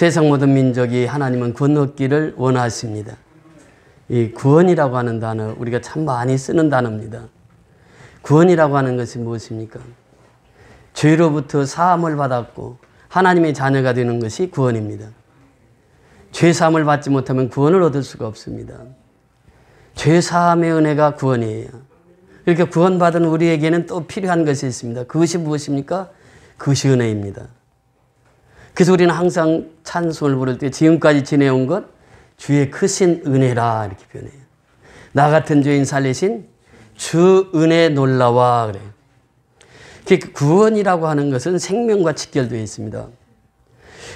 세상 모든 민족이 하나님은 구원 얻기를 원하십니다. 이 구원이라고 하는 단어 우리가 참 많이 쓰는 단어입니다. 구원이라고 하는 것이 무엇입니까? 죄로부터 사함을 받았고 하나님의 자녀가 되는 것이 구원입니다. 죄 사함을 받지 못하면 구원을 얻을 수가 없습니다. 죄 사함의 은혜가 구원이에요. 이렇게 구원받은 우리에게는 또 필요한 것이 있습니다. 그것이 무엇입니까? 그것이 은혜입니다. 그래서 우리는 항상 찬송을 부를 때 지금까지 지내온 것 주의 크신 은혜라 이렇게 표현해요. 나 같은 죄인 살리신 주 은혜 놀라와 그래요. 구원이라고 하는 것은 생명과 직결되어 있습니다.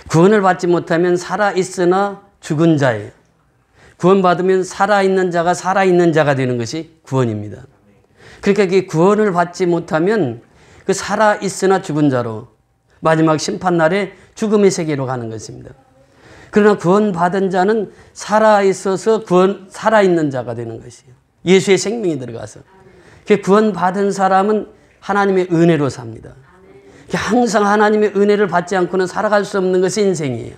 구원을 받지 못하면 살아있으나 죽은 자예요. 구원받으면 살아있는 자가 살아있는 자가 되는 것이 구원입니다. 그러니까 구원을 받지 못하면 그 살아있으나 죽은 자로 마지막 심판날에 죽음의 세계로 가는 것입니다. 그러나 구원받은 자는 살아있어서 살아있는 자가 되는 것이에요. 예수의 생명이 들어가서. 구원받은 사람은 하나님의 은혜로 삽니다. 항상 하나님의 은혜를 받지 않고는 살아갈 수 없는 것이 인생이에요.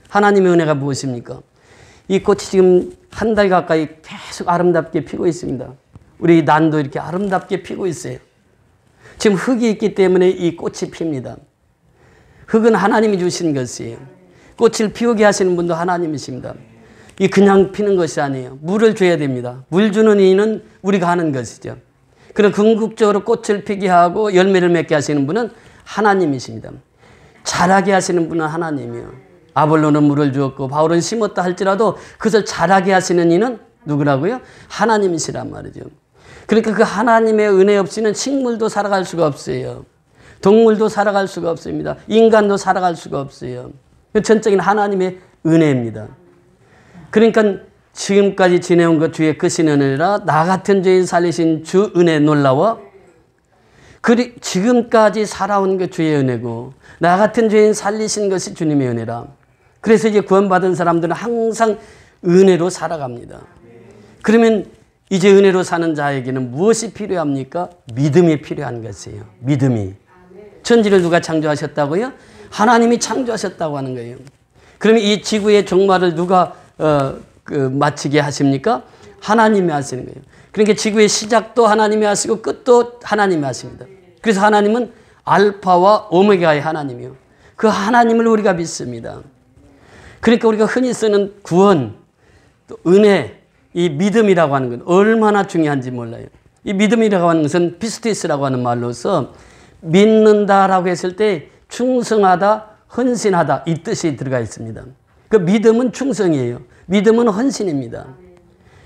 하나님의 은혜가 무엇입니까? 이 꽃이 지금 한 달 가까이 계속 아름답게 피고 있습니다. 우리 난도 이렇게 아름답게 피고 있어요. 지금 흙이 있기 때문에 이 꽃이 핍니다. 흙은 하나님이 주신 것이에요. 꽃을 피우게 하시는 분도 하나님이십니다. 이 그냥 피는 것이 아니에요. 물을 줘야 됩니다. 물 주는 이는 우리가 하는 것이죠. 그런 궁극적으로 꽃을 피게 하고 열매를 맺게 하시는 분은 하나님이십니다. 자라게 하시는 분은 하나님이요. 아볼로는 물을 주었고 바울은 심었다 할지라도 그것을 자라게 하시는 이는 누구라고요? 하나님이시란 말이죠. 그러니까 그 하나님의 은혜 없이는 식물도 살아갈 수가 없어요. 동물도 살아갈 수가 없습니다. 인간도 살아갈 수가 없어요. 전적인 하나님의 은혜입니다. 그러니까 지금까지 지내온 것 주의 크신 은혜라 나 같은 죄인 살리신 주 은혜 놀라워. 지금까지 살아온 것 주의 은혜고 나 같은 죄인 살리신 것이 주님의 은혜라. 그래서 이제 구원받은 사람들은 항상 은혜로 살아갑니다. 그러면 이제 은혜로 사는 자에게는 무엇이 필요합니까? 믿음이 필요한 것이에요. 믿음이. 천지를 누가 창조하셨다고요? 하나님이 창조하셨다고 하는 거예요. 그러면 이 지구의 종말을 누가 마치게 하십니까? 하나님이 하시는 거예요. 그러니까 지구의 시작도 하나님이 하시고 끝도 하나님이 하십니다. 그래서 하나님은 알파와 오메가의 하나님이요. 그 하나님을 우리가 믿습니다. 그러니까 우리가 흔히 쓰는 구원, 또 은혜, 이 믿음이라고 하는 건 얼마나 중요한지 몰라요. 이 믿음이라고 하는 것은 피스티스라고 하는 말로서 믿는다라고 했을 때 충성하다, 헌신하다 이 뜻이 들어가 있습니다. 그 믿음은 충성이에요. 믿음은 헌신입니다.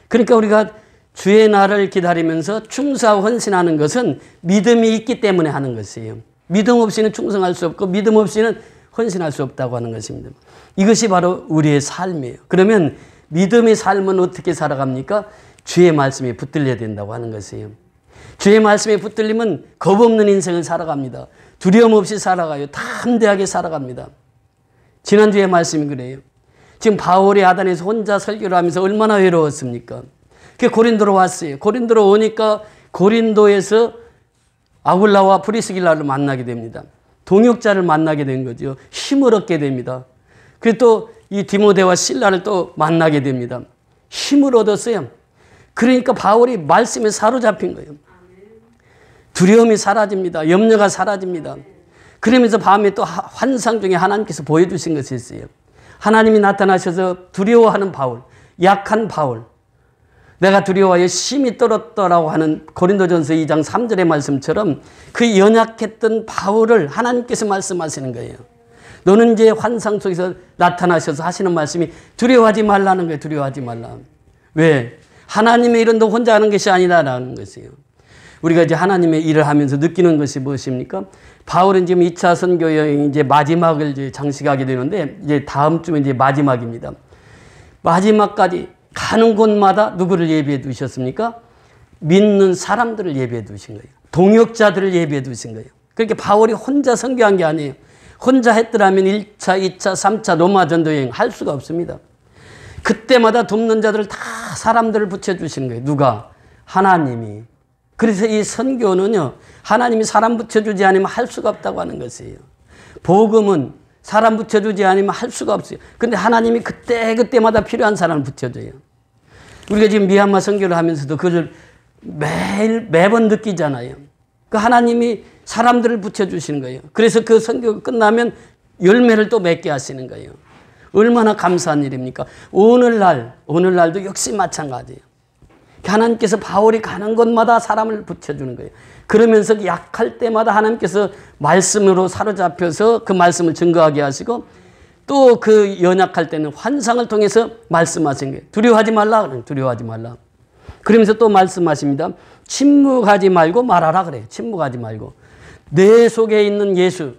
그러니까 우리가 주의 날을 기다리면서 충성하고 헌신하는 것은 믿음이 있기 때문에 하는 것이에요. 믿음 없이는 충성할 수 없고 믿음 없이는 헌신할 수 없다고 하는 것입니다. 이것이 바로 우리의 삶이에요. 그러면 믿음의 삶은 어떻게 살아갑니까? 주의 말씀에 붙들려야 된다고 하는 것이에요. 주의 말씀에 붙들리면 겁없는 인생을 살아갑니다. 두려움 없이 살아가요. 담대하게 살아갑니다. 지난주의 말씀이 그래요. 지금 바울이 아단에서 혼자 설교를 하면서 얼마나 외로웠습니까? 고린도로 왔어요. 고린도로 오니까 고린도에서 아굴라와 프리스길라를 만나게 됩니다. 동역자를 만나게 된 거죠. 힘을 얻게 됩니다. 그리고 또 이 디모데와 실라를 또 만나게 됩니다. 힘을 얻었어요. 그러니까 바울이 말씀에 사로잡힌 거예요. 두려움이 사라집니다. 염려가 사라집니다. 그러면서 밤에 또 환상 중에 하나님께서 보여주신 것이 있어요. 하나님이 나타나셔서 두려워하는 바울, 약한 바울, 내가 두려워하여 심히 떨었더라고 하는 고린도전서 2장 3절의 말씀처럼 그 연약했던 바울을 하나님께서 말씀하시는 거예요. 너는 이제 환상 속에서 나타나셔서 하시는 말씀이 두려워하지 말라는 거예요. 두려워하지 말라. 왜? 하나님의 일은 너 혼자 하는 것이 아니다라는 것이에요. 우리가 이제 하나님의 일을 하면서 느끼는 것이 무엇입니까? 바울은 지금 2차 선교 여행 이제 마지막을 이제 장식하게 되는데 이제 다음 주면 이제 마지막입니다. 마지막까지 가는 곳마다 누구를 예비해 두셨습니까? 믿는 사람들을 예비해 두신 거예요. 동역자들을 예비해 두신 거예요. 그러니까 바울이 혼자 선교한 게 아니에요. 혼자 했더라면 1차, 2차, 3차 로마 전도 여행 할 수가 없습니다. 그때마다 돕는 자들을 다 사람들을 붙여주시는 거예요. 누가? 하나님이. 그래서 이 선교는요, 하나님이 사람 붙여주지 않으면 할 수가 없다고 하는 것이에요. 복음은 사람 붙여주지 않으면 할 수가 없어요. 근데 하나님이 그때마다 필요한 사람을 붙여줘요. 우리가 지금 미얀마 선교를 하면서도 그걸 매번 느끼잖아요. 그 하나님이 사람들을 붙여주시는 거예요. 그래서 그 선교가 끝나면 열매를 또 맺게 하시는 거예요. 얼마나 감사한 일입니까? 오늘날도 역시 마찬가지예요. 하나님께서 바울이 가는 곳마다 사람을 붙여주는 거예요. 그러면서 약할 때마다 하나님께서 말씀으로 사로잡혀서 그 말씀을 증거하게 하시고 또 그 연약할 때는 환상을 통해서 말씀하신 거예요. 두려워하지 말라. 두려워하지 말라. 그러면서 또 말씀하십니다. 침묵하지 말고 말하라 그래요. 침묵하지 말고. 내 속에 있는 예수.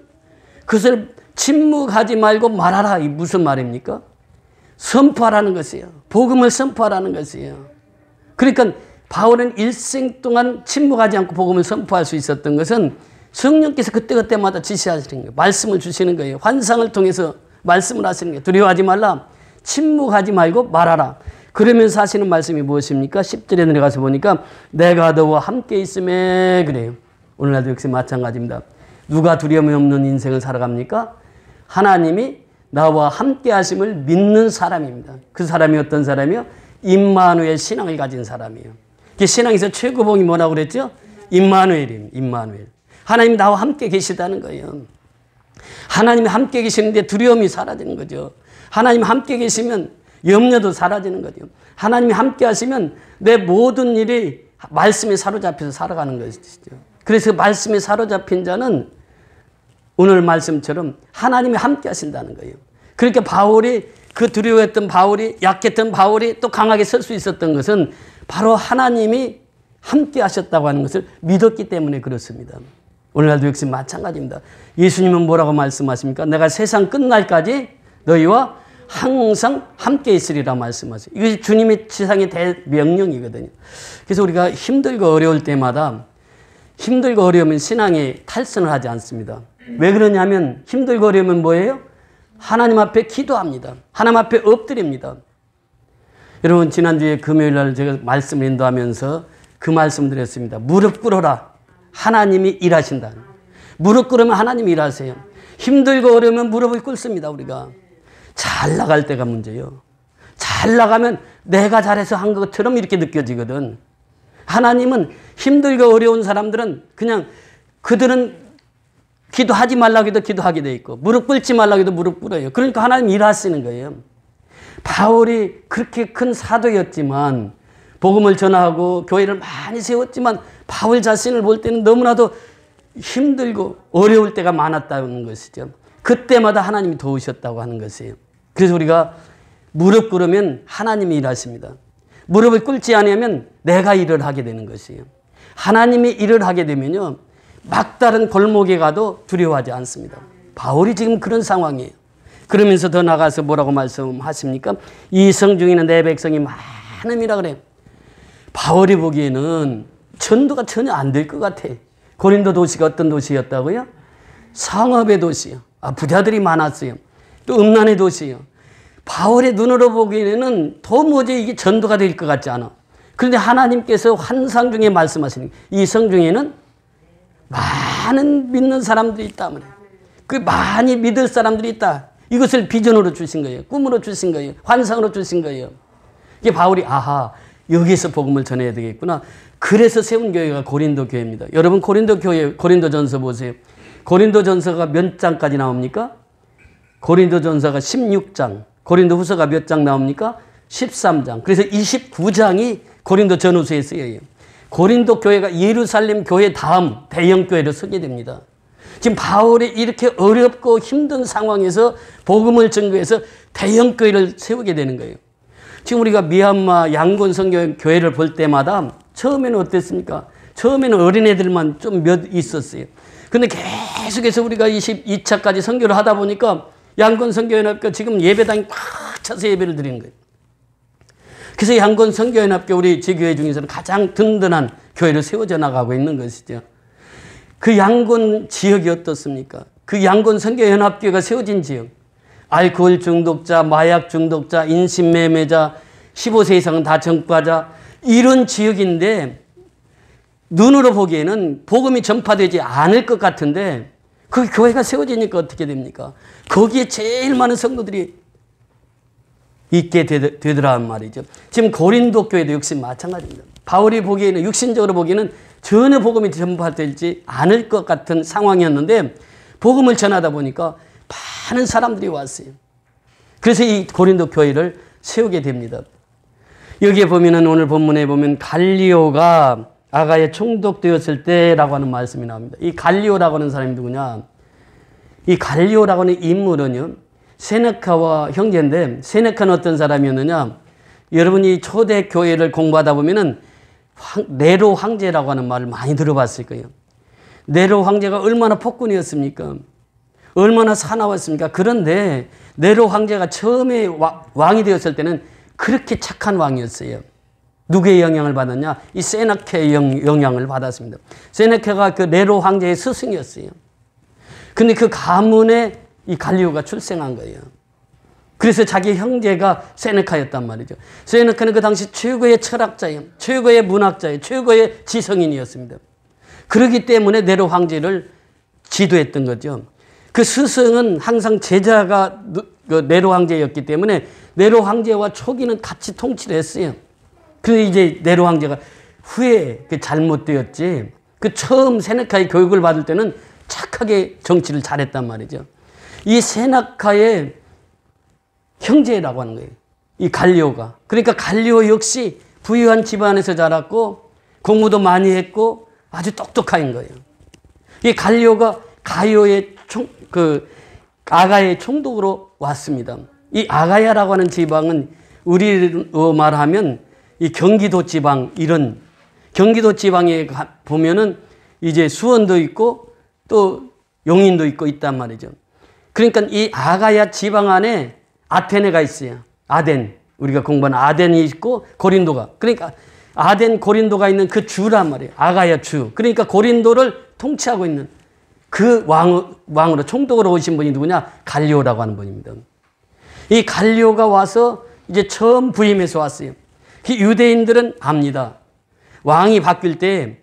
그것을 침묵하지 말고 말하라. 이 무슨 말입니까? 선포하라는 것이에요. 복음을 선포하라는 것이에요. 그러니까 바울은 일생 동안 침묵하지 않고 복음을 선포할 수 있었던 것은 성령께서 그때마다 지시하시는 거예요. 말씀을 주시는 거예요. 환상을 통해서 말씀을 하시는 거예요. 두려워하지 말라. 침묵하지 말고 말하라. 그러면서 하시는 말씀이 무엇입니까? 10절에 내려가서 보니까 내가 너와 함께 있음에 그래요. 오늘날도 역시 마찬가지입니다. 누가 두려움이 없는 인생을 살아갑니까? 하나님이 나와 함께 하심을 믿는 사람입니다. 그 사람이 어떤 사람이요? 임마누엘 신앙을 가진 사람이에요. 신앙에서 최고봉이 뭐라고 그랬죠? 임마누엘입니다. 임마누엘. 하나님이 나와 함께 계시다는 거예요. 하나님이 함께 계시는데 두려움이 사라지는 거죠. 하나님이 함께 계시면 염려도 사라지는 거죠. 하나님이 함께 하시면 내 모든 일이 말씀에 사로잡혀서 살아가는 것이죠. 그래서 말씀에 사로잡힌 자는 오늘 말씀처럼 하나님이 함께 하신다는 거예요. 그러니까 바울이 그 두려워했던 바울이 약했던 바울이 또 강하게 설 수 있었던 것은 바로 하나님이 함께 하셨다고 하는 것을 믿었기 때문에 그렇습니다. 오늘날도 역시 마찬가지입니다. 예수님은 뭐라고 말씀하십니까? 내가 세상 끝날까지 너희와 항상 함께 있으리라 말씀하세요. 이것이 주님의 지상의 대명령이거든요. 그래서 우리가 힘들고 어려울 때마다 힘들고 어려우면 신앙에 탈선을 하지 않습니다. 왜 그러냐면 힘들고 어려우면 뭐예요? 하나님 앞에 기도합니다. 하나님 앞에 엎드립니다. 여러분 지난주에 금요일 날 제가 말씀을 인도하면서 그 말씀 드렸습니다. 무릎 꿇어라. 하나님이 일하신다. 무릎 꿇으면 하나님이 일하세요. 힘들고 어려우면 무릎을 꿇습니다. 우리가. 잘 나갈 때가 문제예요. 잘 나가면 내가 잘해서 한 것처럼 이렇게 느껴지거든. 하나님은 힘들고 어려운 사람들은 그냥 그들은 기도하지 말라고 해도 기도하게 돼 있고 무릎 꿇지 말라고 해도 무릎 꿇어요. 그러니까 하나님 일하시는 거예요. 바울이 그렇게 큰 사도였지만 복음을 전하고 교회를 많이 세웠지만 바울 자신을 볼 때는 너무나도 힘들고 어려울 때가 많았다는 것이죠. 그때마다 하나님이 도우셨다고 하는 것이에요. 그래서 우리가 무릎 꿇으면 하나님이 일하십니다. 무릎을 꿇지 않으면 내가 일을 하게 되는 것이에요. 하나님이 일을 하게 되면요. 막다른 골목에 가도 두려워하지 않습니다. 바울이 지금 그런 상황이에요. 그러면서 더 나가서 뭐라고 말씀하십니까? 이 성중에는 내 백성이 많음이라 그래요. 바울이 보기에는 전도가 전혀 안 될 것 같아. 고린도 도시가 어떤 도시였다고요? 상업의 도시요. 부자들이 많았어요. 또 음란의 도시요. 바울의 눈으로 보기에는 도무지 이게 전도가 될 것 같지 않아. 그런데 하나님께서 환상 중에 말씀하시는 이 성중에는 많은 믿는 사람들이 있다. 그 많이 믿을 사람들이 있다. 이것을 비전으로 주신 거예요. 꿈으로 주신 거예요. 환상으로 주신 거예요. 이게 바울이 여기에서 복음을 전해야 되겠구나. 그래서 세운 교회가 고린도 교회입니다. 여러분 고린도 교회 고린도전서 보세요. 고린도전서가 몇 장까지 나옵니까? 고린도전서가 16장. 고린도후서가 몇 장 나옵니까? 13장. 그래서 29장이 고린도 전후서에 쓰여요. 고린도 교회가 예루살렘 교회 다음 대형 교회로 서게 됩니다. 지금 바울이 이렇게 어렵고 힘든 상황에서 복음을 전거해서 대형 교회를 세우게 되는 거예요. 지금 우리가 미얀마 양곤 선교 교회를 볼 때마다 처음에는 어땠습니까? 처음에는 어린애들만 좀 몇 있었어요. 근데 계속해서 우리가 22차까지 선교를 하다 보니까 양곤 선교연합교 지금 예배당이 꽉 차서 예배를 드리는 거예요. 그래서 양곤 선교연합교 우리 지교회 중에서는 가장 든든한 교회를 세워져 나가고 있는 것이죠. 그 양곤 지역이 어떻습니까? 그 양곤 선교연합교가 세워진 지역. 알코올 중독자, 마약 중독자, 인신매매자, 15세 이상은 다 전과자 이런 지역인데 눈으로 보기에는 복음이 전파되지 않을 것 같은데 그 교회가 세워지니까 어떻게 됩니까? 거기에 제일 많은 성도들이 있게 되더란 말이죠. 지금 고린도 교회도 역시 마찬가지입니다. 바울이 보기에는, 육신적으로 보기에는 전혀 복음이 전파되지 않을 것 같은 상황이었는데 복음을 전하다 보니까 많은 사람들이 왔어요. 그래서 이 고린도 교회를 세우게 됩니다. 여기에 보면은, 오늘 본문에 보면 갈리오가 아가에 총독되었을 때라고 하는 말씀이 나옵니다. 이 갈리오라고 하는 사람이 누구냐? 이 갈리오라고 하는 인물은요, 세네카와 형제인데, 세네카는 어떤 사람이었느냐? 여러분이 초대 교회를 공부하다 보면은 네로 황제라고 하는 말을 많이 들어봤을 거예요. 네로 황제가 얼마나 폭군이었습니까? 얼마나 사나웠습니까? 그런데 네로 황제가 처음에 왕이 되었을 때는 그렇게 착한 왕이었어요. 누구의 영향을 받았냐? 이 세네카의 영향을 받았습니다. 세네카가 그 네로 황제의 스승이었어요. 근데 그 가문에 이 갈리오가 출생한 거예요. 그래서 자기 형제가 세네카였단 말이죠. 세네카는 그 당시 최고의 철학자예요. 최고의 문학자예요. 최고의 지성인이었습니다. 그렇기 때문에 네로 황제를 지도했던 거죠. 그 스승은 항상 제자가 네로 황제였기 때문에 네로 황제와 초기는 같이 통치를 했어요. 그런데 이제 네로 황제가 후에 잘못되었지, 그 처음 세네카의 교육을 받을 때는 착하게 정치를 잘했단 말이죠. 이 세네카의 형제라고 하는 거예요. 이 갈리오가. 그러니까 갈리오 역시 부유한 집안에서 자랐고 공부도 많이 했고 아주 똑똑한 거예요. 이 갈리오가 아가의 총독으로 왔습니다. 이 아가야라고 하는 지방은 우리로 말하면 이 경기도 지방, 이런 경기도 지방에 보면은 이제 수원도 있고 또 용인도 있고 있단 말이죠. 그러니까 이 아가야 지방 안에 아테네가 있어요. 아덴. 우리가 공부하는 아덴이 있고 고린도가. 그러니까 아덴, 고린도가 있는 그 주란 말이에요. 아가야 주. 그러니까 고린도를 통치하고 있는 그 왕으로 총독으로 오신 분이 누구냐? 갈리오라고 하는 분입니다. 이 갈리오가 와서 이제 처음 부임해서 왔어요. 유대인들은 압니다. 왕이 바뀔 때,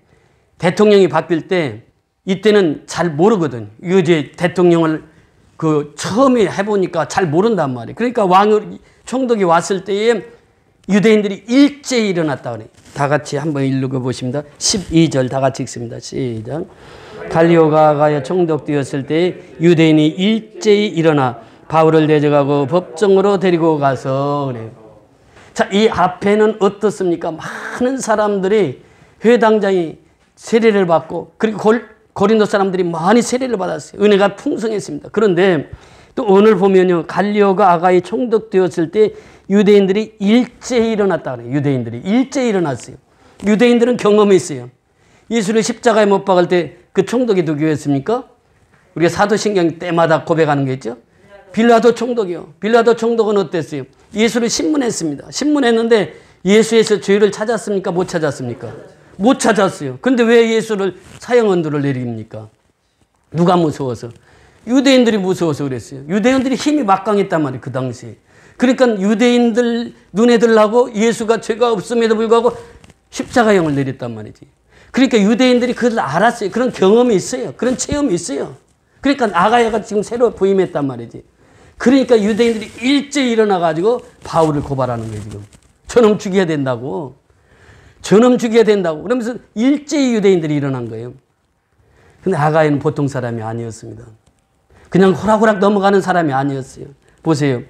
대통령이 바뀔 때 이때는 잘 모르거든. 이제 대통령을 처음에 해보니까 잘 모른단 말이에요. 그러니까 총독이 왔을 때에 유대인들이 일제히 일어났다 그래요. 다 같이 한번 읽어보십니다. 12절 다 같이 읽습니다. 시작. 갈리오가 아가야 총독되었을 때 유대인이 일제히 일어나 바울을 대적하고 법정으로 데리고 가서 그래요. 자, 이 앞에는 어떻습니까? 많은 사람들이 회당장이 세례를 받고, 그리고 고린도 사람들이 많이 세례를 받았어요. 은혜가 풍성했습니다. 그런데 또 오늘 보면요, 갈리오가 아가에 총독되었을 때 유대인들이 일제히 일어났다 그래요. 유대인들이 일제히 일어났어요. 유대인들은 경험이 있어요. 예수를 십자가에 못 박을 때 그 총독이 누구였습니까? 우리가 사도신경 때마다 고백하는 게 있죠. 빌라도 총독이요. 빌라도 총독은 어땠어요? 예수를 신문했습니다. 신문했는데 예수에서 죄를 찾았습니까? 못 찾았습니까? 못 찾았어요. 근데 왜 예수를 사형언도를 내립니까? 누가 무서워서? 유대인들이 무서워서 그랬어요. 유대인들이 힘이 막강했단 말이에요. 그 당시에. 그러니까 유대인들 눈에 들라고 예수가 죄가 없음에도 불구하고 십자가형을 내렸단 말이지. 그러니까 유대인들이 그걸 알았어요. 그런 경험이 있어요. 그런 체험이 있어요. 그러니까 아가야가 지금 새로 부임했단 말이지. 그러니까 유대인들이 일제히 일어나가지고 바울을 고발하는 거예요. 지금 저놈 죽여야 된다고. 저놈 죽여야 된다고. 그러면서 일제히 유대인들이 일어난 거예요. 근데 아가야는 보통 사람이 아니었습니다. 그냥 호락호락 넘어가는 사람이 아니었어요. 보세요.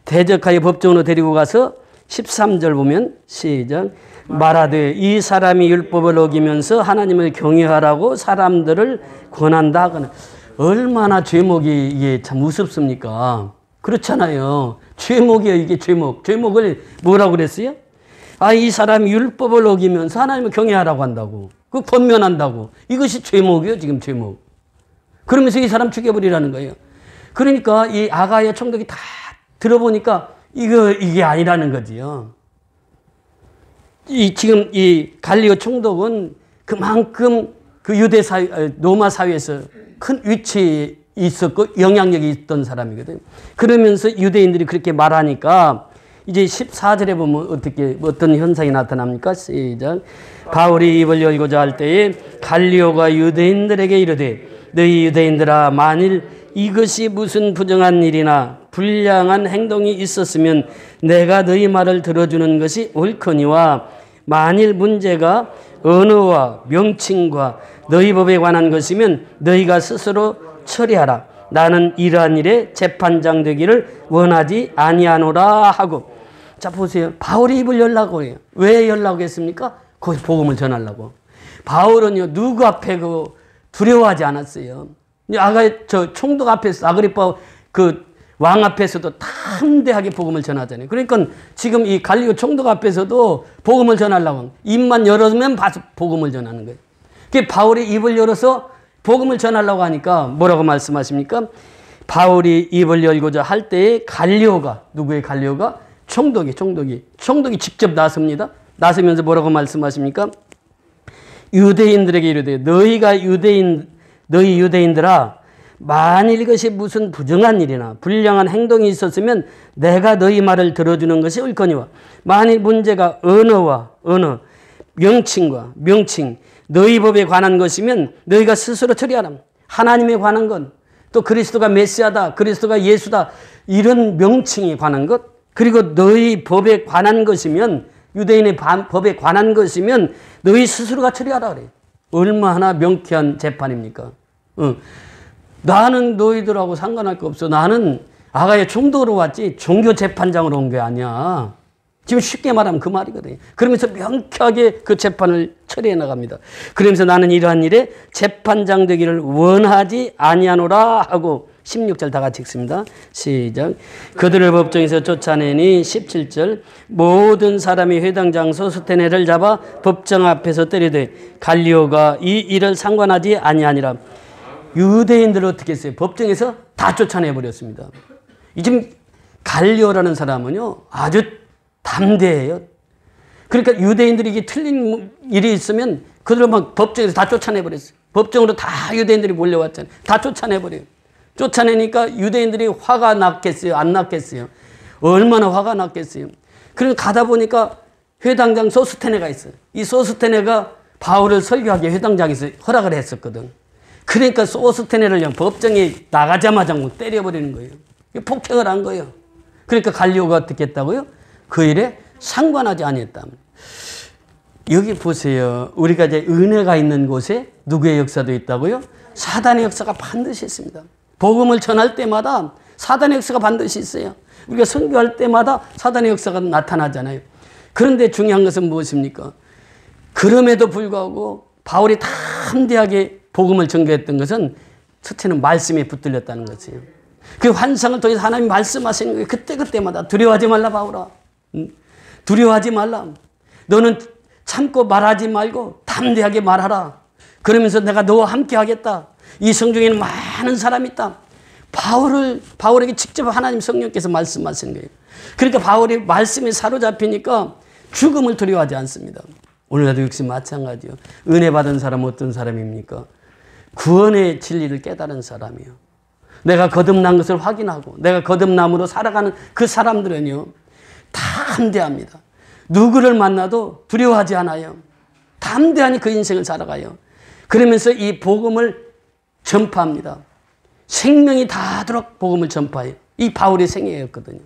대적하여 법정으로 데리고 가서 13절 보면 시작. 말하되 이 사람이 율법을 어기면서 하나님을 경외하라고 사람들을 권한다. 얼마나 죄목이 이게 참 우습습니까? 그렇잖아요. 죄목이에요. 이게 죄목. 죄목을 뭐라고 그랬어요? 이 사람이 율법을 어기면서 하나님을 경외하라고 한다고. 그 권면한다고. 이것이 죄목이에요. 지금 죄목. 그러면서 이 사람 죽여버리라는 거예요. 그러니까 이 아가야 총독이 다 들어보니까 이게 아니라는 거지요. 지금 이 갈리오 총독은 그만큼 그 유대 사회, 로마 사회에서 큰 위치에 있었고 영향력이 있던 사람이거든요. 그러면서 유대인들이 그렇게 말하니까 이제 14절에 보면 어떤 현상이 나타납니까? 시작. 바울이 입을 열고자 할 때에 갈리오가 유대인들에게 이르되 너희 유대인들아 만일 이것이 무슨 부정한 일이나 불량한 행동이 있었으면 내가 너희 말을 들어주는 것이 옳거니와 만일 문제가 언어와 명칭과 너희 법에 관한 것이면 너희가 스스로 처리하라. 나는 이러한 일에 재판장 되기를 원하지 아니하노라 하고. 자 보세요. 바울이 입을 열라고 해요. 왜 열라고 했습니까? 거기 복음을 전하려고. 바울은요 누구 앞에 두려워하지 않았어요. 총독 앞에서 아그리파 왕 앞에서도 담대하게 복음을 전하잖아요. 그러니까 지금 이 갈리오 총독 앞에서도 복음을 전하려고 입만 열어주면 복음을 전하는 거예요. 그 바울이 입을 열어서 복음을 전하려고 하니까 뭐라고 말씀하십니까? 바울이 입을 열고자 할 때에 갈리오가 누구의 갈리오가? 총독이 직접 나섭니다. 나서면서 뭐라고 말씀하십니까? 유대인들에게 이르되 너희 유대인들아 만일 이것이 무슨 부정한 일이나 불량한 행동이 있었으면 내가 너희 말을 들어주는 것이 옳거니와 만일 문제가 언어, 명칭과 명칭, 너희 법에 관한 것이면 너희가 스스로 처리하라. 하나님에 관한 건, 또 그리스도가 메시아다, 그리스도가 예수다, 이런 명칭에 관한 것, 그리고 너희 법에 관한 것이면, 유대인의 법에 관한 것이면 너희 스스로가 처리하라 그래요. 얼마나 명쾌한 재판입니까? 나는 너희들하고 상관할 거 없어. 나는 아가의 총독으로 왔지 종교 재판장으로 온 게 아니야. 지금 쉽게 말하면 그 말이거든요. 그러면서 명쾌하게 그 재판을 처리해 나갑니다. 그러면서 나는 이러한 일에 재판장 되기를 원하지 아니하노라 하고 16절 다 같이 읽습니다. 시작. 그들을 법정에서 쫓아내니 17절 모든 사람이 회당장 소스테네를 잡아 법정 앞에서 때리되 갈리오가 이 일을 상관하지 아니하니라. 유대인들을 어떻게 했어요? 법정에서 다 쫓아내버렸습니다. 지금 갈리오라는 사람은요 아주 담대해요. 그러니까 유대인들이 이게 틀린 일이 있으면 그들을 막 법정에서 다 쫓아내버렸어요. 법정으로 다 유대인들이 몰려왔잖아요. 다 쫓아내버려요. 쫓아내니까 유대인들이 화가 났겠어요? 안 났겠어요? 얼마나 화가 났겠어요? 그래서 가다 보니까 회당장 소스테네가 있어요. 이 소스테네가 바울을 설교하게 회당장에서 허락을 했었거든. 그러니까 소스테네를 그냥 법정에 나가자마자 때려버리는 거예요. 폭행을 한 거예요. 그러니까 갈리오가 어떻게 했다고요? 그 일에 상관하지 아니했다. 여기 보세요. 우리가 이제 은혜가 있는 곳에 누구의 역사도 있다고요? 사단의 역사가 반드시 있습니다. 복음을 전할 때마다 사단의 역사가 반드시 있어요. 우리가 선교할 때마다 사단의 역사가 나타나잖아요. 그런데 중요한 것은 무엇입니까? 그럼에도 불구하고 바울이 담대하게 복음을 전개했던 것은 첫째는 말씀에 붙들렸다는 것이에요. 그 환상을 통해서 하나님이 말씀하시는 거예요. 그때마다 두려워하지 말라 바울아. 두려워하지 말라. 너는 참고 말하지 말고 담대하게 말하라. 그러면서 내가 너와 함께 하겠다. 이 성중에는 많은 사람이 있다. 바울에게 직접 하나님 성령께서 말씀하시는 거예요. 그러니까 바울이 말씀에 사로잡히니까 죽음을 두려워하지 않습니다. 오늘날도 역시 마찬가지요. 은혜 받은 사람은 어떤 사람입니까? 구원의 진리를 깨달은 사람이요. 내가 거듭난 것을 확인하고 내가 거듭남으로 살아가는 그 사람들은요. 담대합니다. 누구를 만나도 두려워하지 않아요. 담대하니 그 인생을 살아가요. 그러면서 이 복음을 전파합니다. 생명이 닿도록 복음을 전파해요. 이 바울의 생애였거든요.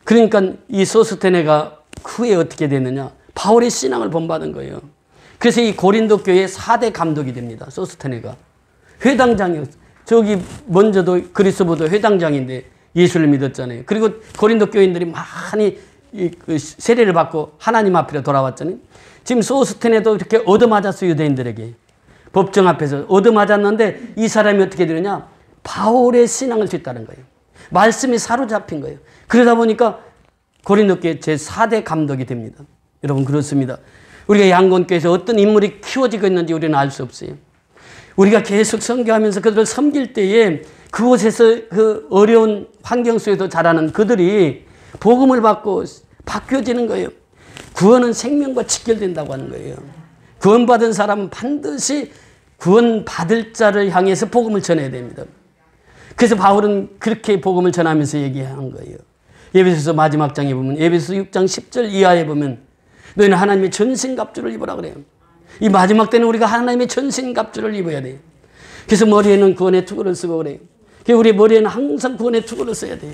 그러니까 이 소스테네가 후에 어떻게 됐느냐. 바울의 신앙을 본받은 거예요. 그래서 이 고린도 교회의 4대 감독이 됩니다. 소스테네가. 회당장이었어요. 저기 먼저도 그리스도도 회당장인데 예수를 믿었잖아요. 그리고 고린도 교인들이 많이 세례를 받고 하나님 앞으로 돌아왔잖아요. 지금 소스테네도 이렇게 얻어맞았어요. 유대인들에게. 법정 앞에서 얻어맞았는데 이 사람이 어떻게 되느냐. 바울의 신앙을 뒤따른 거예요. 말씀이 사로잡힌 거예요. 그러다 보니까 고린도 교회 제4대 감독이 됩니다. 여러분 그렇습니다. 우리가 양곤교회에서 어떤 인물이 키워지고 있는지 우리는 알 수 없어요. 우리가 계속 선교하면서 그들을 섬길 때에 그곳에서 그 어려운 환경 속에서 자라는 그들이 복음을 받고 바뀌어지는 거예요. 구원은 생명과 직결된다고 하는 거예요. 구원받은 사람은 반드시 구원받을 자를 향해서 복음을 전해야 됩니다. 그래서 바울은 그렇게 복음을 전하면서 얘기한 거예요. 에베소서 마지막 장에 보면 에베소서 6장 10절 이하에 보면 너희는 하나님의 전신갑주를 입으라 그래요. 이 마지막 때는 우리가 하나님의 전신갑주를 입어야 돼요. 그래서 머리에는 구원의 투구를 쓰고 그래요. 그래서 우리 머리에는 항상 구원의 투구를 써야 돼요.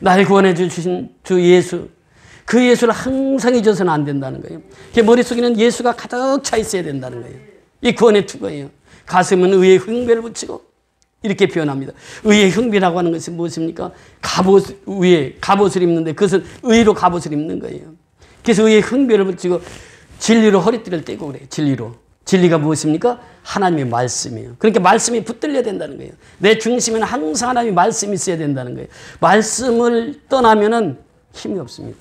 날 구원해 주신 주 예수, 그 예수를 항상 잊어서는 안 된다는 거예요. 그 머릿속에는 예수가 가득 차 있어야 된다는 거예요. 이 구원의 투구예요. 가슴은 의의 흥배를 붙이고 이렇게 표현합니다. 의의 흥배라고 하는 것이 무엇입니까? 갑옷 위에 갑옷을 입는데 그것은 의로 갑옷을 입는 거예요. 그래서 의의 흥배를 붙이고 진리로 허리띠를 떼고 그래요. 진리로. 진리가 무엇입니까? 하나님의 말씀이에요. 그러니까 말씀이 붙들려야 된다는 거예요. 내 중심에는 항상 하나님의 말씀이 있어야 된다는 거예요. 말씀을 떠나면은 힘이 없습니다.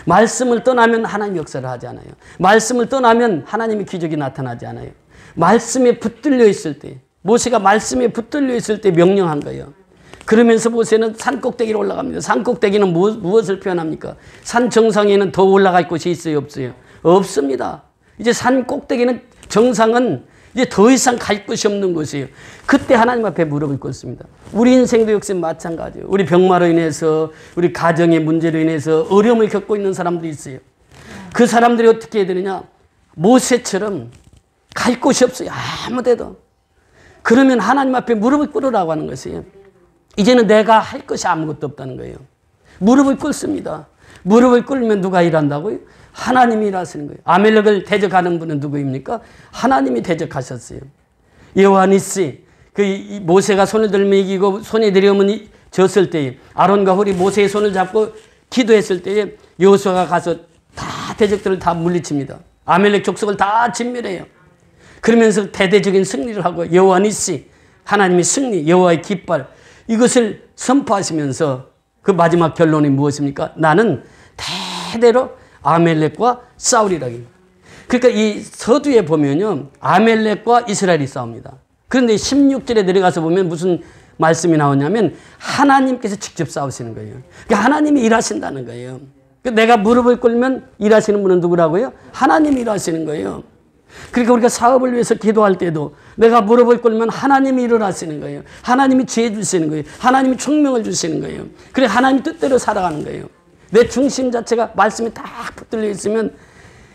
말씀을 떠나면 하나님 역사를 하지 않아요. 말씀을 떠나면 하나님의 기적이 나타나지 않아요. 말씀에 붙들려 있을 때, 모세가 말씀에 붙들려 있을 때 명령한 거예요. 그러면서 모세는 산 꼭대기로 올라갑니다. 산 꼭대기는 무엇을 표현합니까? 산 정상에는 더 올라갈 곳이 있어요, 없어요? 없습니다. 이제 산 꼭대기는 정상은 이제 더 이상 갈 곳이 없는 곳이에요. 그때 하나님 앞에 무릎을 꿇습니다. 우리 인생도 역시 마찬가지예요. 우리 병마로 인해서, 우리 가정의 문제로 인해서 어려움을 겪고 있는 사람들이 있어요. 그 사람들이 어떻게 해야 되느냐? 모세처럼 갈 곳이 없어요. 아무 데도. 그러면 하나님 앞에 무릎을 꿇으라고 하는 것이에요. 이제는 내가 할 것이 아무것도 없다는 거예요. 무릎을 꿇습니다. 무릎을 꿇으면 누가 일한다고요? 하나님이 일하시는 거예요. 아멜렉을 대적하는 분은 누구입니까? 하나님이 대적하셨어요. 여호와 니시, 그 모세가 손을 들며 이기고 손이 내려오면 졌을 때에 아론과 홀이 모세의 손을 잡고 기도했을 때에 여호수아가 가서 다 대적들을 다 물리칩니다. 아멜렉 족속을 다 진멸해요. 그러면서 대대적인 승리를 하고 여호와 니시, 하나님의 승리, 여호와의 깃발, 이것을 선포하시면서 그 마지막 결론이 무엇입니까? 나는 대대로 아멜렉과 싸우리라. 그러니까 이 서두에 보면요, 아멜렉과 이스라엘이 싸웁니다. 그런데 16절에 내려가서 보면 무슨 말씀이 나오냐면 하나님께서 직접 싸우시는 거예요. 그러니까 하나님이 일하신다는 거예요. 그러니까 내가 무릎을 꿇으면 일하시는 분은 누구라고요? 하나님이 일하시는 거예요. 그러니까 우리가 사업을 위해서 기도할 때도 내가 무릎을 꿇으면 하나님이 일을 하시는 거예요. 하나님이 지혜 주시는 거예요. 하나님이 총명을 주시는 거예요. 그래 하나님 뜻대로 살아가는 거예요. 내 중심 자체가 말씀에 딱 붙들려 있으면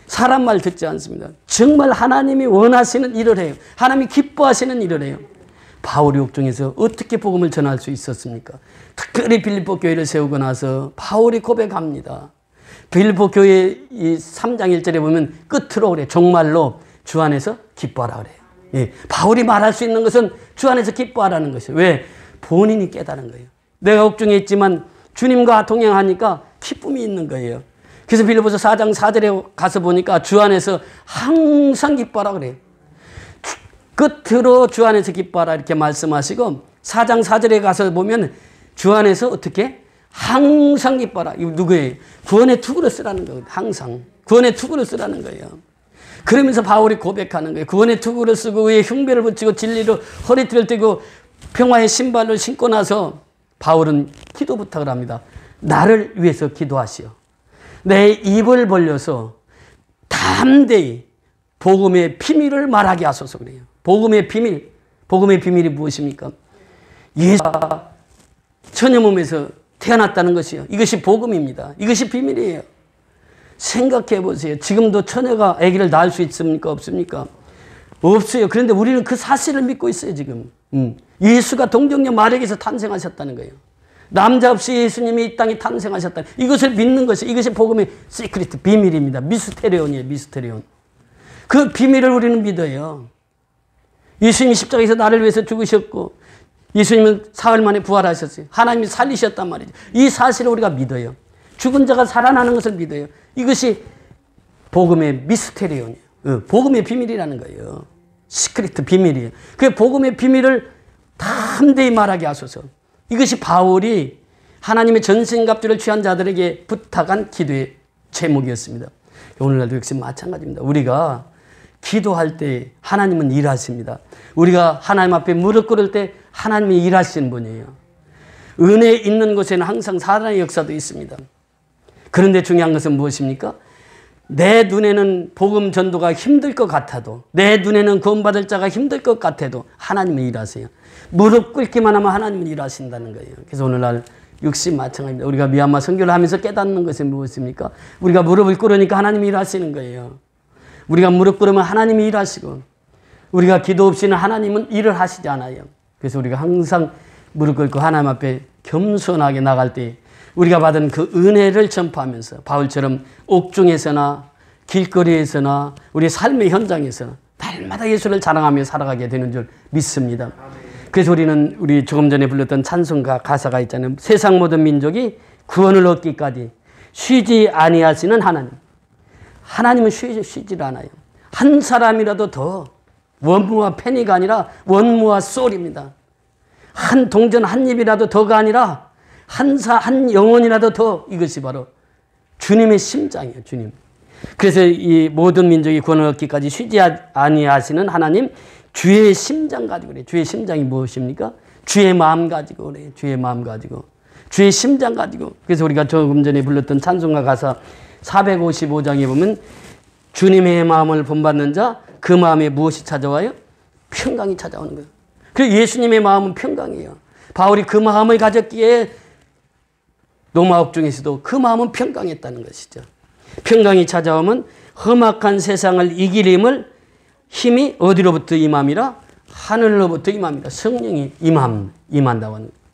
사람 말 듣지 않습니다. 정말 하나님이 원하시는 일을 해요. 하나님이 기뻐하시는 일을 해요. 바울이 옥중에서 어떻게 복음을 전할 수 있었습니까? 특별히 빌립보 교회를 세우고 나서 바울이 고백합니다. 빌립보 교회 3장 1절에 보면 끝으로 그래요. 정말로 주 안에서 기뻐하라 그래요. 예, 바울이 말할 수 있는 것은 주 안에서 기뻐하라는 것이에요. 왜? 본인이 깨달은 거예요. 내가 옥중에 있지만 주님과 동행하니까 기쁨이 있는 거예요. 그래서 빌립보서 4장 4절에 가서 보니까 주 안에서 항상 기뻐하라 그래요. 끝으로 주 안에서 기뻐하라 이렇게 말씀하시고 4장 4절에 가서 보면 주 안에서 어떻게? 항상 기뻐하라. 이거 누구예요? 구원의 투구를 쓰라는 거예요. 항상. 구원의 투구를 쓰라는 거예요. 그러면서 바울이 고백하는 거예요. 구원의 투구를 쓰고 의의 흉배를 붙이고 진리로 허리띠를 떼고 평화의 신발을 신고 나서 바울은 기도 부탁을 합니다. 나를 위해서 기도하시오. 내 입을 벌려서 담대히 복음의 비밀을 말하게 하소서 그래요. 복음의 비밀. 복음의 비밀이 무엇입니까? 예수가 처녀 몸에서 태어났다는 것이요. 이것이 복음입니다. 이것이 비밀이에요. 생각해 보세요. 지금도 처녀가 아기를 낳을 수 있습니까? 없습니까? 없어요. 그런데 우리는 그 사실을 믿고 있어요, 지금. 예수가 동정녀 마리아에게서 탄생하셨다는 거예요. 남자 없이 예수님이 이 땅에 탄생하셨다. 이것을 믿는 것이, 이것이 복음의 시크릿, 비밀입니다. 미스테리온이에요, 미스테리온. 그 비밀을 우리는 믿어요. 예수님이 십자가에서 나를 위해서 죽으셨고, 예수님은 사흘 만에 부활하셨어요. 하나님이 살리셨단 말이죠. 이 사실을 우리가 믿어요. 죽은 자가 살아나는 것을 믿어요. 이것이 복음의 미스테리온이에요. 복음의 비밀이라는 거예요. 시크릿 비밀이에요. 그 복음의 비밀을 담대히 말하게 하소서. 이것이 바울이 하나님의 전신갑주를 취한 자들에게 부탁한 기도의 제목이었습니다. 오늘날도 역시 마찬가지입니다. 우리가 기도할 때 하나님은 일하십니다. 우리가 하나님 앞에 무릎 꿇을 때 하나님이 일하시는 분이에요. 은혜 있는 곳에는 항상 사랑의 역사도 있습니다. 그런데 중요한 것은 무엇입니까? 내 눈에는 복음 전도가 힘들 것 같아도, 내 눈에는 구원받을 자가 힘들 것 같아도 하나님은 일하세요. 무릎 꿇기만 하면 하나님은 일하신다는 거예요. 그래서 오늘날 역시 마찬가지입니다. 우리가 미얀마 선교를 하면서 깨닫는 것이 무엇입니까? 우리가 무릎을 꿇으니까 하나님이 일하시는 거예요. 우리가 무릎 꿇으면 하나님이 일하시고, 우리가 기도 없이는 하나님은 일을 하시지 않아요. 그래서 우리가 항상 무릎 꿇고 하나님 앞에 겸손하게 나갈 때 우리가 받은 그 은혜를 전파하면서 바울처럼 옥중에서나 길거리에서나 우리 삶의 현장에서나 날마다 예수를 자랑하며 살아가게 되는 줄 믿습니다. 그래서 우리 조금 전에 불렀던 찬송가 가사가 있잖아요. 세상 모든 민족이 구원을 얻기까지 쉬지 아니하시는 하나님. 하나님은 쉬질 않아요. 한 사람이라도 더, 원무와 페니가 아니라 원무와 솔입니다. 한 동전 한 입이라도 더가 아니라 한 영혼이라도 더, 이것이 바로 주님의 심장이에요. 주님. 그래서 이 모든 민족이 구원을 얻기까지 쉬지 아니하시는 하나님, 주의 심장 가지고 그래요. 주의 심장이 무엇입니까? 주의 마음 가지고 그래요. 주의 마음 가지고. 주의 심장 가지고. 그래서 우리가 조금 전에 불렀던 찬송가 가사 455장에 보면 주님의 마음을 본받는 자, 그 마음에 무엇이 찾아와요? 평강이 찾아오는 거예요. 그래서 예수님의 마음은 평강이에요. 바울이 그 마음을 가졌기에 로마 옥중에서도 그 마음은 평강했다는 것이죠. 평강이 찾아오면 험악한 세상을 이길 힘이 어디로부터 임함이라? 하늘로부터 임함이라. 성령이 임한다고 하는 거예요.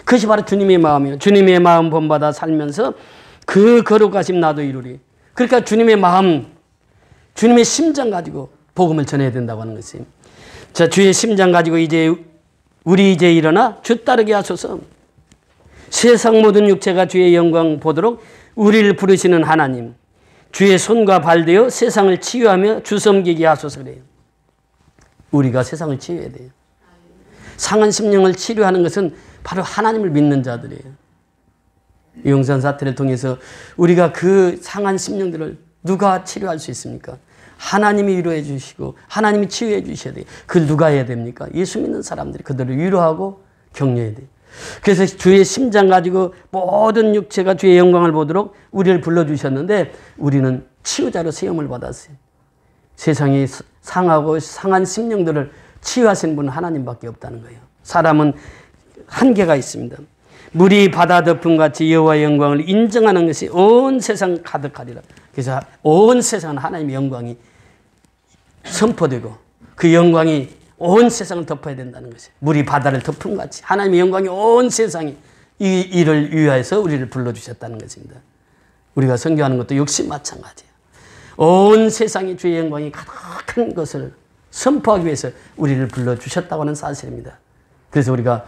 그것이 바로 주님의 마음이에요. 주님의 마음 본받아 살면서 그 거룩하심 나도 이루리. 그러니까 주님의 마음, 주님의 심장 가지고 복음을 전해야 된다고 하는 것이에요. 자, 주의 심장 가지고 우리 이제 일어나 주 따르게 하소서. 세상 모든 육체가 주의 영광 보도록 우리를 부르시는 하나님, 주의 손과 발 되어 세상을 치유하며 주 섬기게 하소서 그래요. 우리가 세상을 치유해야 돼요. 상한 심령을 치료하는 것은 바로 하나님을 믿는 자들이에요. 용산 사태를 통해서 우리가 그 상한 심령들을 누가 치료할 수 있습니까? 하나님이 위로해 주시고 하나님이 치유해 주셔야 돼요. 그걸 누가 해야 됩니까? 예수 믿는 사람들이 그들을 위로하고 격려해야 돼요. 그래서 주의 심장 가지고 모든 육체가 주의 영광을 보도록 우리를 불러주셨는데 우리는 치유자로 세움을 받았어요. 세상이 상하고 상한 심령들을 치유하시는 분은 하나님밖에 없다는 거예요. 사람은 한계가 있습니다. 물이 바다 덮음같이 여호와의 영광을 인정하는 것이 온 세상 가득하리라. 그래서 온 세상은 하나님의 영광이 선포되고 그 영광이 온 세상을 덮어야 된다는 것이에요. 물이 바다를 덮음같이 하나님의 영광이 온 세상이 이 일을 위하여서 우리를 불러주셨다는 것입니다. 우리가 선교하는 것도 역시 마찬가지예요. 온 세상이 주의 영광이 가득한 것을 선포하기 위해서 우리를 불러주셨다고 하는 사실입니다. 그래서 우리가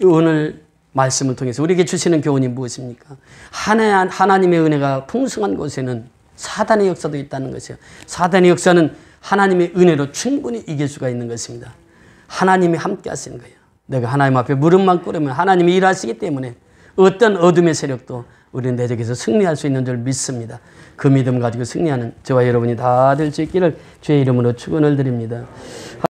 오늘 말씀을 통해서 우리에게 주시는 교훈이 무엇입니까? 하나님의 은혜가 풍성한 곳에는 사단의 역사도 있다는 것이에요. 사단의 역사는 하나님의 은혜로 충분히 이길 수가 있는 것입니다. 하나님이 함께 하시는 거예요. 내가 하나님 앞에 무릎만 꿇으면 하나님이 일하시기 때문에 어떤 어둠의 세력도 우리는 내적에서 승리할 수 있는 줄 믿습니다. 그 믿음 가지고 승리하는 저와 여러분이 다 될 수 있기를 주의 이름으로 축원을 드립니다.